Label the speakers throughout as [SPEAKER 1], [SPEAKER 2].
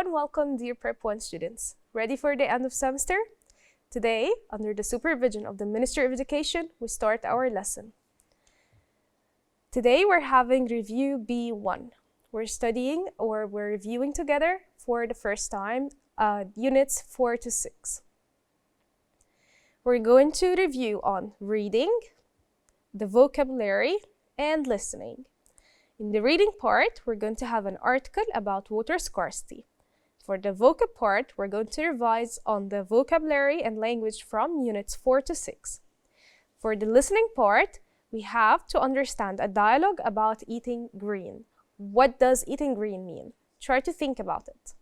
[SPEAKER 1] warm welcome, dear Prep 1 students. Ready for the end of semester? Today, under the supervision of the Ministry of Education, we start our lesson. Today, we're having review B1. We're studying or we're reviewing together for the first time units 4 to 6. We're going to review on reading, the vocabulary, and listening. In the reading part, we're going to have an article about water scarcity. For the vocab part, we're going to revise on the vocabulary and language from units 4 to 6. For the listening part, we have to understand a dialogue about eating green. What does eating green mean? Try to think about it.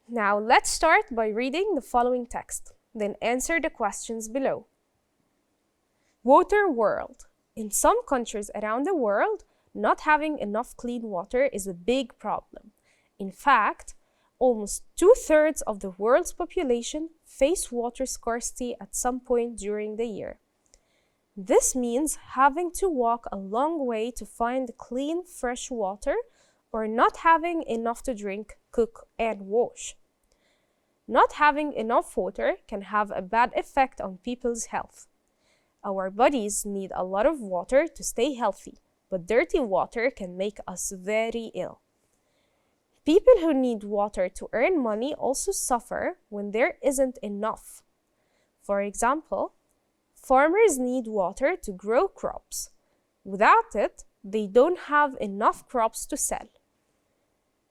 [SPEAKER 1] Now, let's start by reading the following text, then answer the questions below. Water world. In some countries around the world, not having enough clean water is a big problem. In fact, almost 2/3 of the world's population face water scarcity at some point during the year. This means having to walk a long way to find clean, fresh water or not having enough to drink, cook, and wash. Not having enough water can have a bad effect on people's health. Our bodies need a lot of water to stay healthy, but dirty water can make us very ill. People who need water to earn money also suffer when there isn't enough. For example, farmers need water to grow crops. Without it, they don't have enough crops to sell.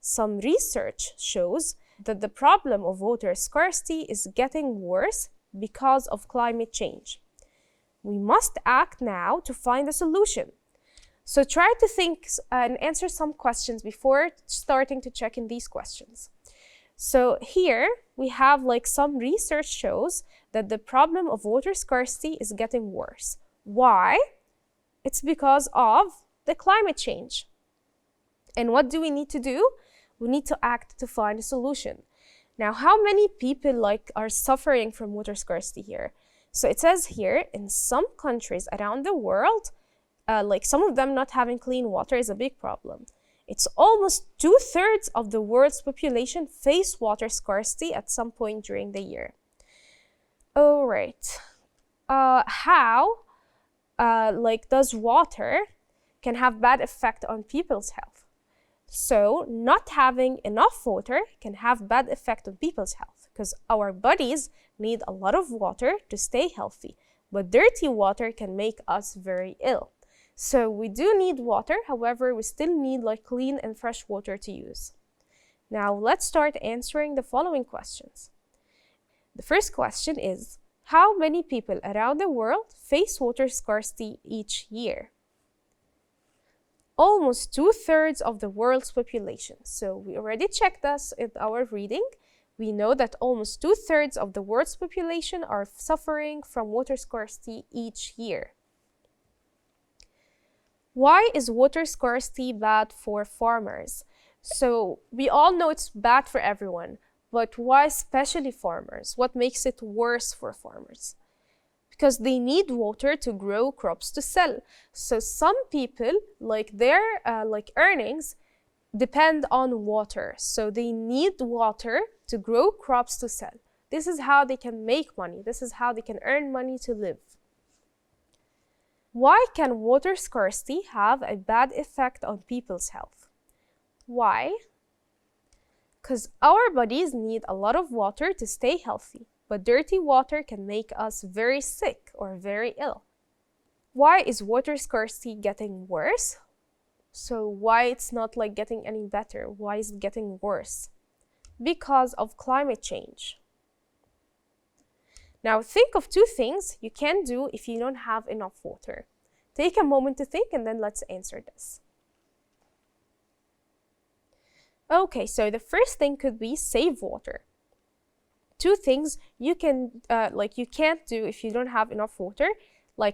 [SPEAKER 1] Some research shows that the problem of water scarcity is getting worse because of climate change. We must act now to find a solution. So try to think and answer some questions before starting to check in these questions. So here we have some research shows that the problem of water scarcity is getting worse. Why? It's because of the climate change. And what do we need to do? We need to act to find a solution. Now, how many people are suffering from water scarcity here? So it says here, in some countries around the world, some of them not having clean water is a big problem. It's almost 2/3 of the world's population face water scarcity at some point during the year. All right. How does water can have bad effect on people's health? So not having enough water can have bad effect on people's health because our bodies need a lot of water to stay healthy, but dirty water can make us very ill. So we do need water, however, we still need clean and fresh water to use. Now let's start answering the following questions. The first question is, how many people around the world face water scarcity each year? Almost 2/3 of the world's population. So we already checked this in our reading. We know that almost 2/3 of the world's population are suffering from water scarcity each year. Why is water scarcity bad for farmers? So we all know it's bad for everyone, but why especially farmers? What makes it worse for farmers? Because they need water to grow crops to sell. So some people, their earnings depend on water. So they need water to grow crops to sell. This is how they can make money. This is how they can earn money to live. Why can water scarcity have a bad effect on people's health? Why? Because our bodies need a lot of water to stay healthy, but dirty water can make us very sick or very ill. Why is water scarcity getting worse? So why it's not getting any better? Why is it getting worse? Because of climate change. Now think of 2 things you can do if you don't have enough water. Take a moment to think and then let's answer this. Okay, so the first thing could be save water. 2 things you can you can't do if you don't have enough water,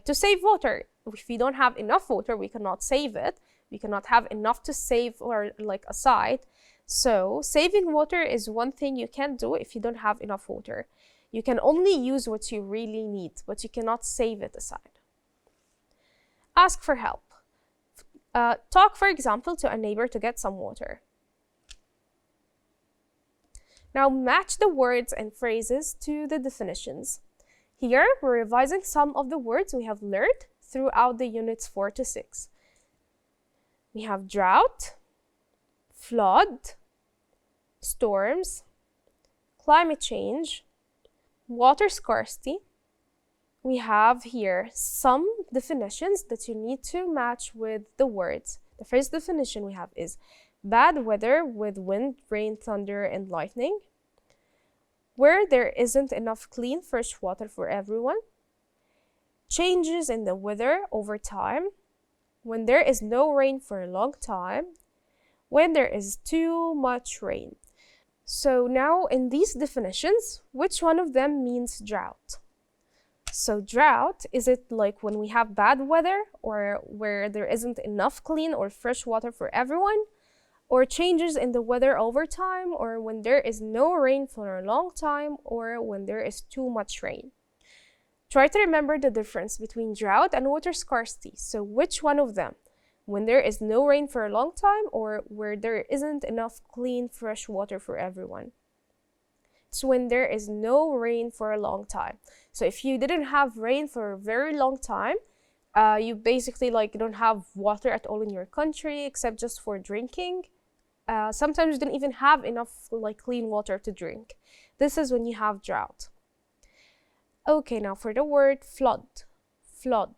[SPEAKER 1] to save water. If you don't have enough water, we cannot save it. We cannot have enough to save or aside. So saving water is one thing you can do if you don't have enough water. You can only use what you really need, but you cannot save it aside. Ask for help. Talk, for example, to a neighbor to get some water. Now match the words and phrases to the definitions. Here, we're revising some of the words we have learned throughout the units 4 to 6. We have drought, flood, storms, climate change, water scarcity. We have here some definitions that you need to match with the words. The first definition we have is bad weather with wind, rain, thunder, and lightning. Where there isn't enough clean, fresh water for everyone. Changes in the weather over time. When there is no rain for a long time. When there is too much rain. So now in these definitions, which one of them means drought? So drought, is it like when we have bad weather or where there isn't enough clean or fresh water for everyone? Or changes in the weather over time, or when there is no rain for a long time, or when there is too much rain? Try to remember the difference between drought and water scarcity. So which one of them? When there is no rain for a long time, or where there isn't enough clean, fresh water for everyone? It's when there is no rain for a long time. So if you didn't have rain for a very long time, you basically don't have water at all in your country except just for drinking. Sometimes you didn't even have enough clean water to drink. This is when you have drought. Okay, now for the word flood. Flood.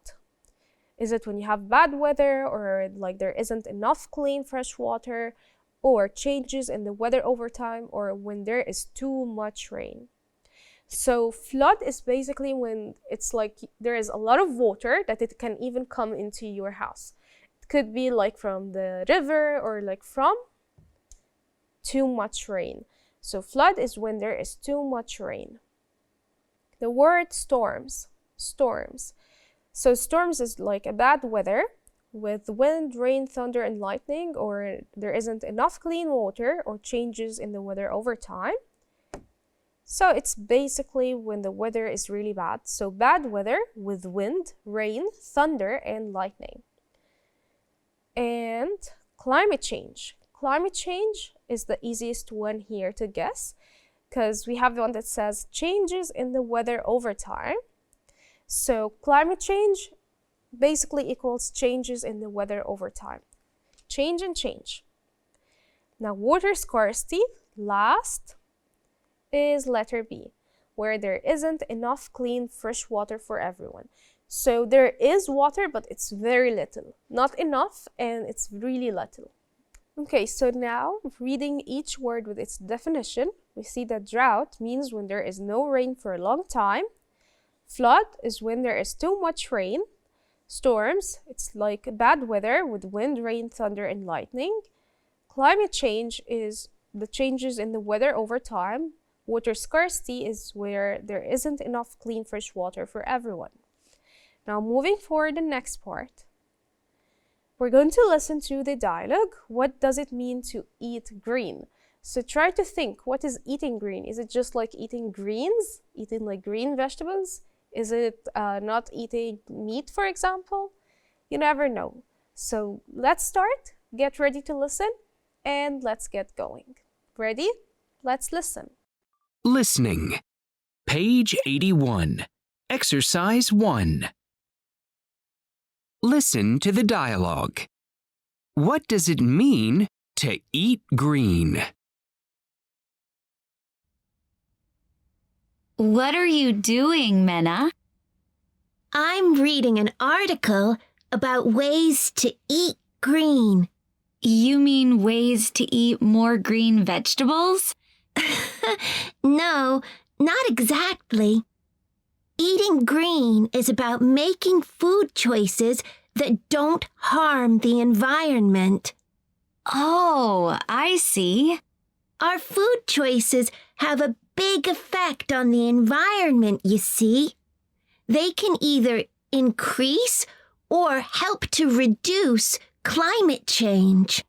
[SPEAKER 1] Is it when you have bad weather or there isn't enough clean fresh water, or changes in the weather over time, or when there is too much rain? So flood is basically when it's there is a lot of water that it can even come into your house. It could be from the river or from too much rain. So flood is when there is too much rain. The word storms. Storms. So storms is a bad weather with wind, rain, thunder, and lightning, or there isn't enough clean water or changes in the weather over time. So it's basically when the weather is really bad. So bad weather with wind, rain, thunder, and lightning. And climate change. Climate change is the easiest one here to guess because we have the one that says changes in the weather over time. So climate change basically equals changes in the weather over time. Change and change. Now water scarcity, last, is letter B, where there isn't enough clean fresh water for everyone. So there is water, but it's very little. Not enough, and it's really little. Okay, so now reading each word with its definition, we see that drought means when there is no rain for a long time. Flood is when there is too much rain. Storms, it's bad weather with wind, rain, thunder, and lightning. Climate change is the changes in the weather over time. Water scarcity is where there isn't enough clean fresh water for everyone. Now moving forward the next part, we're going to listen to the dialogue. What does it mean to eat green? So try to think, what is eating green? Is it just eating greens? Eating green vegetables? Is it not eating meat, for example? You never know. So let's start, get ready to listen, and let's get going. Ready? Let's listen.
[SPEAKER 2] Listening. Page 81. Exercise 1. Listen to the dialogue. What does it mean to eat green?
[SPEAKER 3] What are you doing, Mena?
[SPEAKER 4] I'm reading an article about ways to eat green.
[SPEAKER 3] You mean ways to eat more green vegetables?
[SPEAKER 4] No, not exactly. Eating green is about making food choices that don't harm the environment.
[SPEAKER 3] Oh, I see.
[SPEAKER 4] Our food choices have a big effect on the environment, you see. They can either increase or help to reduce climate change.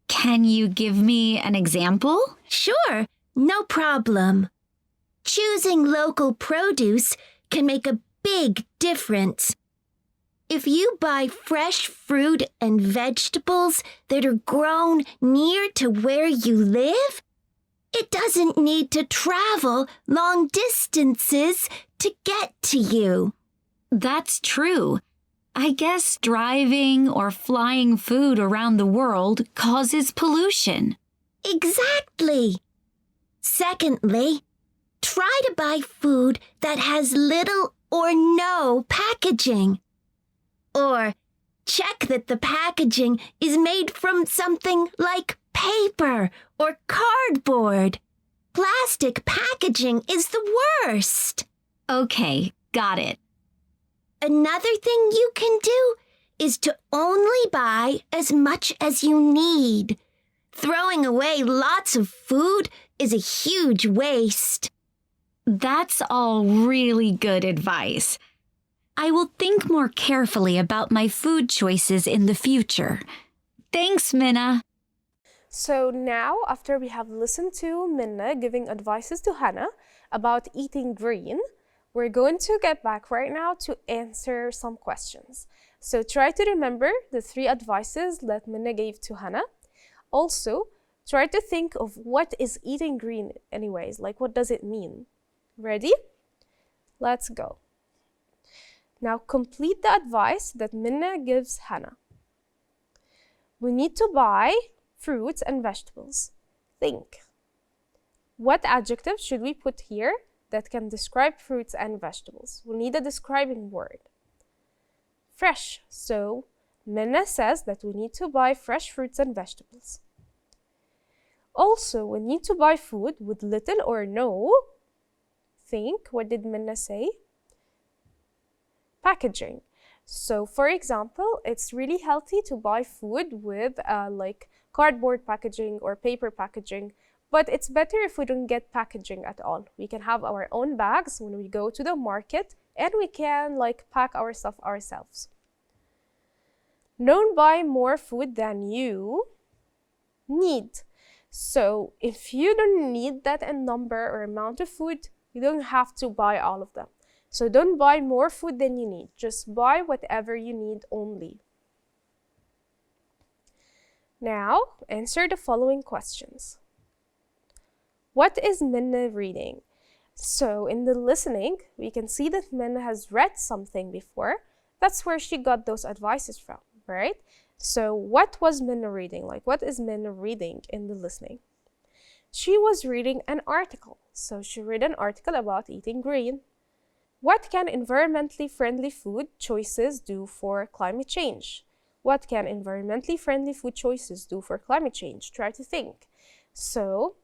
[SPEAKER 3] Can you give me an example?
[SPEAKER 4] Sure, no problem. Choosing local produce can make a big difference. If you buy fresh fruit and vegetables that are grown near to where you live, it doesn't doesn't need to travel long distances to get to you.
[SPEAKER 3] That's true. I guess driving or flying food around the world causes pollution.
[SPEAKER 4] Exactly. Secondly, try to buy food that has little or no packaging. Or check that the packaging is made from something like paper or cardboard. Plastic packaging is the worst.
[SPEAKER 3] Okay, got it.
[SPEAKER 4] Another thing you can do is to only buy as much as you need. Throwing away lots of food is a huge waste.
[SPEAKER 3] That's all really good advice. I will think more carefully about my food choices in the future. Thanks, Minna.
[SPEAKER 1] So now, after we have listened to Minna giving advices to Hannah about eating green, we're going to get back right now to answer some questions. So try to remember the 3 advices that Minna gave to Hannah. Also, try to think of what is eating green anyways, like what does it mean? Ready? Let's go. Now complete the advice that Minna gives Hannah. We need to buy fruits and vegetables. Think. What adjective should we put here that can describe fruits and vegetables? We need a describing word. Fresh. So Minna says that we need to buy fresh fruits and vegetables. Also, we need to buy food with little or no. Think, what did Minna say? Packaging. So for example, it's really healthy to buy food with like cardboard packaging or paper packaging, but it's better if we don't get packaging at all. We can have our own bags when we go to the market and we can like pack our stuff ourselves. Don't buy more food than you need. So if you don't need that number or amount of food, you don't have to buy all of them. So don't buy more food than you need. Just buy whatever you need only. Now, answer the following questions. What is Minna reading? So in the listening, we can see that Minna has read something before. That's where she got those advices from, right? So what was Minna reading? Like, what is Minna reading in the listening? She was reading an article. So she read an article about eating green. What can environmentally friendly food choices do for climate change? What can environmentally friendly food choices do for climate change? Try to think. So,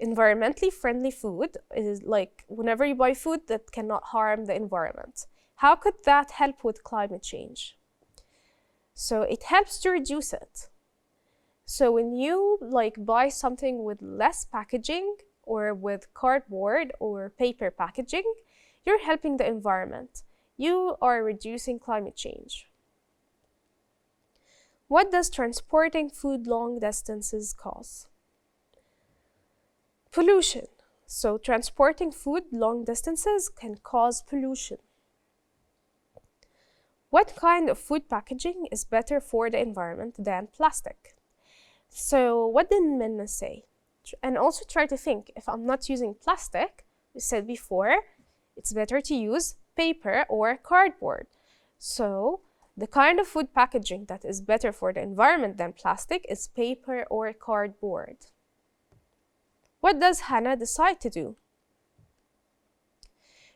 [SPEAKER 1] environmentally friendly food is like whenever you buy food that cannot harm the environment. How could that help with climate change? So, it helps to reduce it. So, when you like buy something with less packaging or with cardboard or paper packaging, you're helping the environment. You are reducing climate change. What does transporting food long distances cause? Pollution. So transporting food long distances can cause pollution. What kind of food packaging is better for the environment than plastic? So what did Minna say? And also try to think, if I'm not using plastic, we said before, it's better to use paper or cardboard. So the kind of food packaging that is better for the environment than plastic is paper or cardboard. What does Hannah decide to do?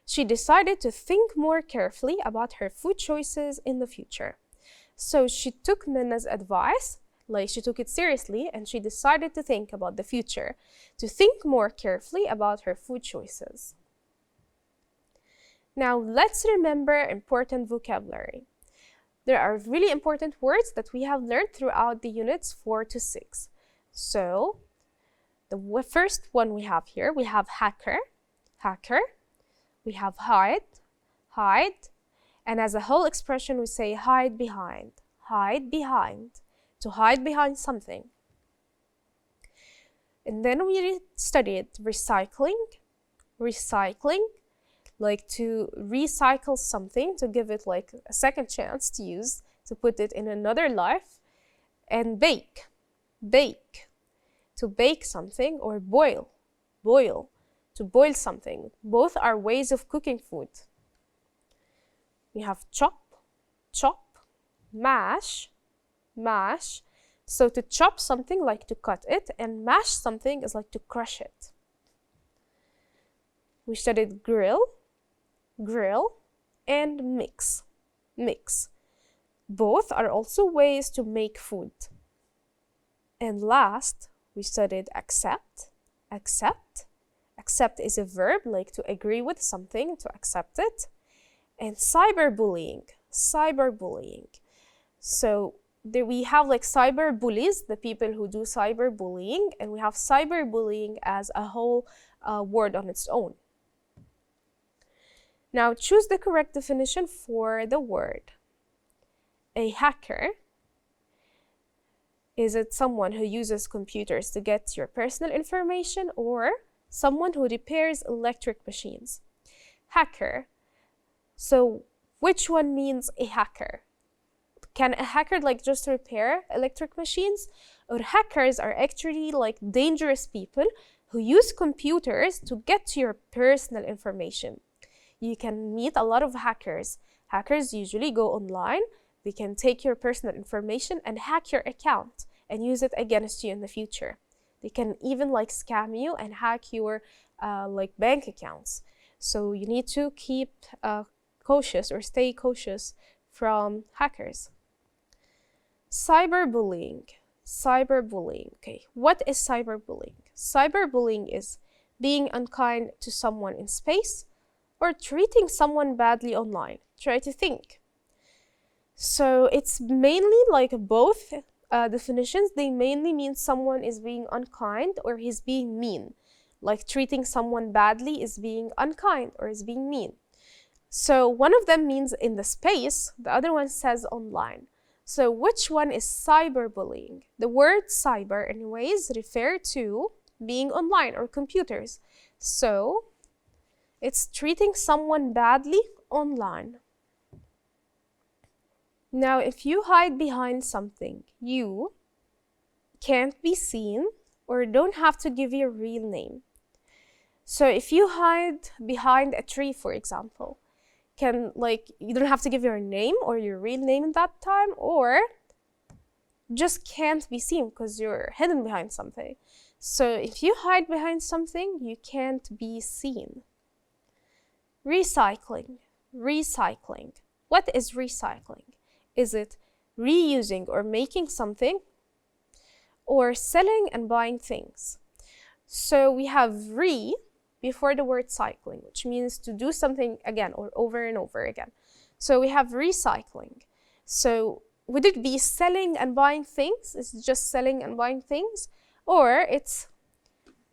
[SPEAKER 1] She decided to think more carefully about her food choices in the future. So she took Minna's advice, like she took it seriously, and she decided to think about the future, to think more carefully about her food choices. Now let's remember important vocabulary. There are really important words that we have learned throughout the units 4 to 6. So the first one we have here, we have hacker, hacker. We have hide, hide. And as a whole expression, we say hide behind, to hide behind something. And then we studied recycling, recycling, like to recycle something, to give it like a second chance to use, to put it in another life. And bake, bake, to bake something or boil, boil something. Both are ways of cooking food. We have chop, mash. So to chop something, like to cut it, and mash something is like to crush it. We studied grill, and mix. Both are also ways to make food. And last, we studied accept. Accept is a verb, like to agree with something, to accept it. And cyberbullying. So there we have like cyber bullies, the people who do cyberbullying, and we have cyberbullying as a whole word on its own. Now choose the correct definition for the word. A hacker. Is it someone who uses computers to get your personal information, or someone who repairs electric machines? Hacker. So which one means a hacker? Can a hacker like just repair electric machines? Or hackers are actually like dangerous people who use computers to get to your personal information. You can meet a lot of hackers. Hackers usually go online. They can take your personal information and hack your account and use it against you in the future. They can even like scam you and hack your like bank accounts. So you need to keep cautious or stay cautious from hackers. Cyberbullying. Okay, what is cyberbullying? Cyberbullying is being unkind to someone in space or treating someone badly online. Try to think. So it's mainly like both definitions. They mainly mean someone is being unkind or he's being mean. Like treating someone badly is being unkind or is being mean. So one of them means in the space, the other one says online. So which one is cyberbullying? The word cyber anyways refer to being online or computers. So it's treating someone badly online. Now, if you hide behind something, you can't be seen or don't have to give your real name. So if you hide behind a tree, for example, you don't have to give your name or your real name at that time, or just can't be seen because you're hidden behind something. So if you hide behind something, you can't be seen. Recycling. What is recycling? Is it reusing or making something, or selling and buying things? So we have re before the word cycling, which means to do something again or over and over again. So we have recycling. So would it be selling and buying things? Is it just selling and buying things? Or it's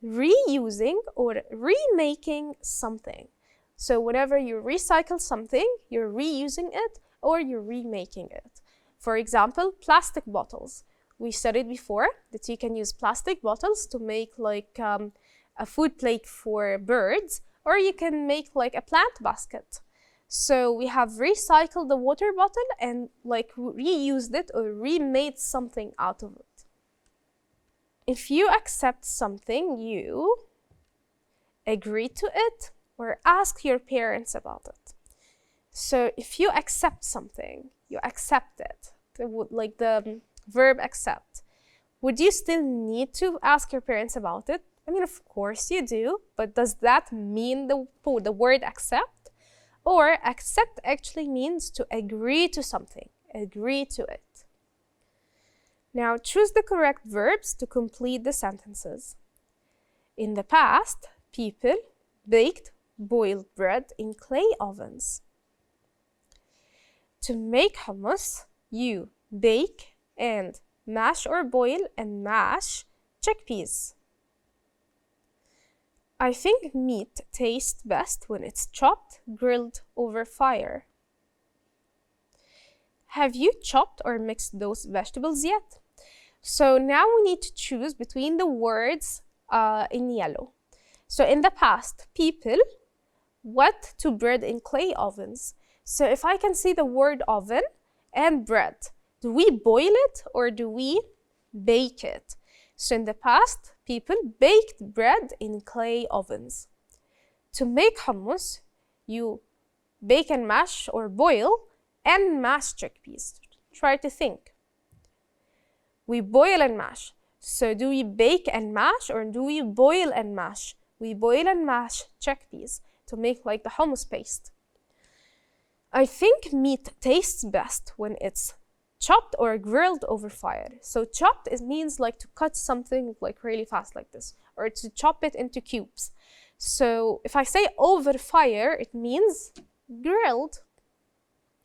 [SPEAKER 1] reusing or remaking something. So whenever you recycle something, you're reusing it or you're remaking it. For example, plastic bottles. We studied before that you can use plastic bottles to make like a food plate for birds, or you can make like a plant basket. So we have recycled the water bottle and like reused it or remade something out of it. If you accept something, you agree to it or ask your parents about it. So if you accept something, you accept it, like the verb accept. Would you still need to ask your parents about it? I mean, of course you do, but does that mean the word accept? Or accept actually means to agree to something, agree to it. Now choose the correct verbs to complete the sentences. In the past, people baked boiled bread in clay ovens. To make hummus, you bake and mash or boil and mash chickpeas. I think meat tastes best when it's chopped, grilled over fire. Have you chopped or mixed those vegetables yet? So now we need to choose between the words in yellow. So in the past, people what to bread in clay ovens. So if I can see the word oven and bread, do we boil it or do we bake it? So in the past, people baked bread in clay ovens. To make hummus, you bake and mash or boil and mash chickpeas. Try to think. We boil and mash. So do we bake and mash or do we boil and mash? We boil and mash chickpeas to make like the hummus paste. I think meat tastes best when it's chopped or grilled over fire. So chopped means like to cut something like really fast like this, or to chop it into cubes. So if I say over fire, it means grilled.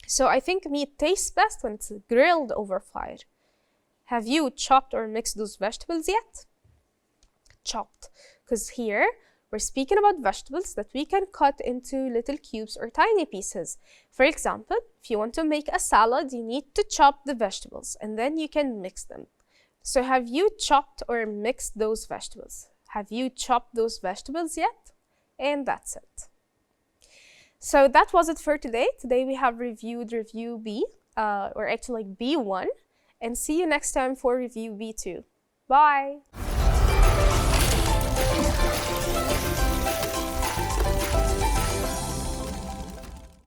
[SPEAKER 1] So I think meat tastes best when it's grilled over fire. Have you chopped or mixed those vegetables yet? Chopped, because here we're speaking about vegetables that we can cut into little cubes or tiny pieces. For example, if you want to make a salad, you need to chop the vegetables and then you can mix them. So have you chopped or mixed those vegetables? Have you chopped those vegetables yet? And that's it. So that was it for today. Today we have reviewed Review B, or actually like B1, and see you next time for Review B2. Bye!